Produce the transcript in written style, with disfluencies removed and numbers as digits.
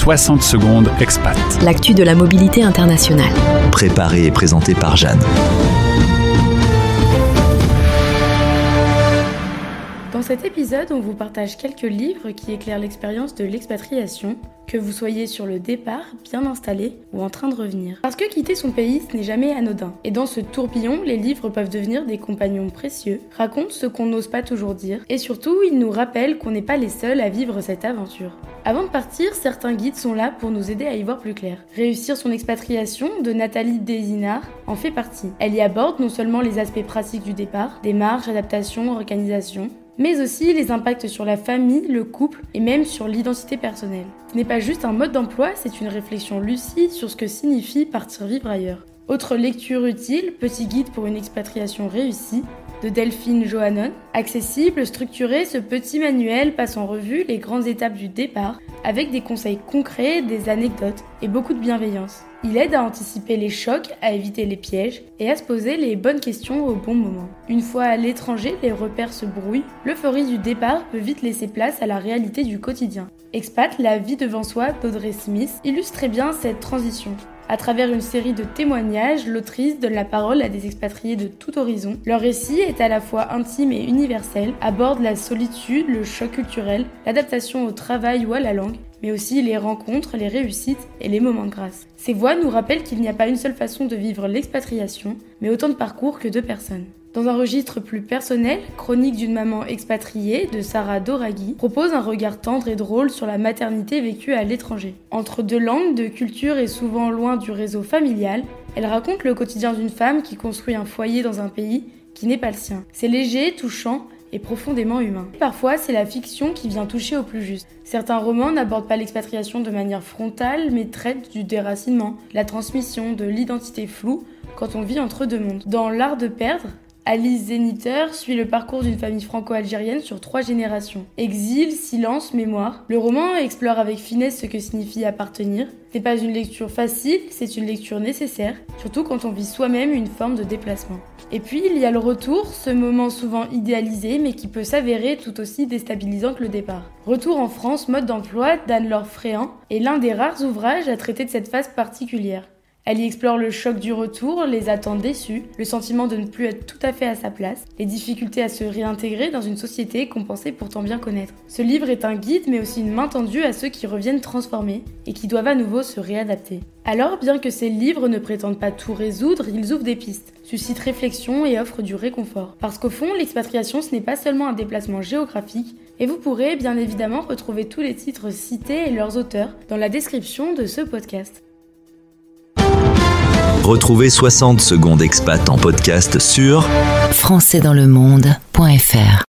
60 secondes expat. L'actu de la mobilité internationale. Préparé et présenté par Jeanne. Dans cet épisode, on vous partage quelques livres qui éclairent l'expérience de l'expatriation, que vous soyez sur le départ, bien installé ou en train de revenir. Parce que quitter son pays, ce n'est jamais anodin. Et dans ce tourbillon, les livres peuvent devenir des compagnons précieux, racontent ce qu'on n'ose pas toujours dire, et surtout, ils nous rappellent qu'on n'est pas les seuls à vivre cette aventure. Avant de partir, certains guides sont là pour nous aider à y voir plus clair. Réussir son expatriation de Nathalie Desinard en fait partie. Elle y aborde non seulement les aspects pratiques du départ, démarche, adaptation, organisation, mais aussi les impacts sur la famille, le couple et même sur l'identité personnelle. Ce n'est pas juste un mode d'emploi, c'est une réflexion lucide sur ce que signifie partir vivre ailleurs. Autre lecture utile, Petit guide pour une expatriation réussie, de Delphine Johanon. Accessible, structuré, ce petit manuel passe en revue les grandes étapes du départ avec des conseils concrets, des anecdotes et beaucoup de bienveillance. Il aide à anticiper les chocs, à éviter les pièges et à se poser les bonnes questions au bon moment. Une fois à l'étranger, les repères se brouillent, l'euphorie du départ peut vite laisser place à la réalité du quotidien. Expat, la vie devant soi d'Audrey Smith illustre très bien cette transition. À travers une série de témoignages, l'autrice donne la parole à des expatriés de tout horizon. Leur récit est à la fois intime et universel, aborde la solitude, le choc culturel, l'adaptation au travail ou à la langue, mais aussi les rencontres, les réussites et les moments de grâce. Ces voix nous rappellent qu'il n'y a pas une seule façon de vivre l'expatriation, mais autant de parcours que de personnes. Dans un registre plus personnel, Chronique d'une maman expatriée de Sarah Doraghi propose un regard tendre et drôle sur la maternité vécue à l'étranger. Entre deux langues, deux cultures et souvent loin du réseau familial, elle raconte le quotidien d'une femme qui construit un foyer dans un pays qui n'est pas le sien. C'est léger, touchant et profondément humain. Parfois, c'est la fiction qui vient toucher au plus juste. Certains romans n'abordent pas l'expatriation de manière frontale, mais traitent du déracinement, la transmission, de l'identité floue quand on vit entre deux mondes. Dans L'Art de perdre, Alice Zeniter suit le parcours d'une famille franco-algérienne sur 3 générations. Exil, silence, mémoire. Le roman explore avec finesse ce que signifie appartenir. Ce n'est pas une lecture facile, c'est une lecture nécessaire, surtout quand on vit soi-même une forme de déplacement. Et puis il y a le retour, ce moment souvent idéalisé mais qui peut s'avérer tout aussi déstabilisant que le départ. Retour en France, mode d'emploi d'Anne-Laure Fréant est l'un des rares ouvrages à traiter de cette phase particulière. Elle y explore le choc du retour, les attentes déçues, le sentiment de ne plus être tout à fait à sa place, les difficultés à se réintégrer dans une société qu'on pensait pourtant bien connaître. Ce livre est un guide mais aussi une main tendue à ceux qui reviennent transformés et qui doivent à nouveau se réadapter. Alors, bien que ces livres ne prétendent pas tout résoudre, ils ouvrent des pistes, suscitent réflexion et offrent du réconfort. Parce qu'au fond, l'expatriation ce n'est pas seulement un déplacement géographique, et vous pourrez bien évidemment retrouver tous les titres cités et leurs auteurs dans la description de ce podcast. Retrouvez 60 secondes expat en podcast sur françaisdanslemonde.fr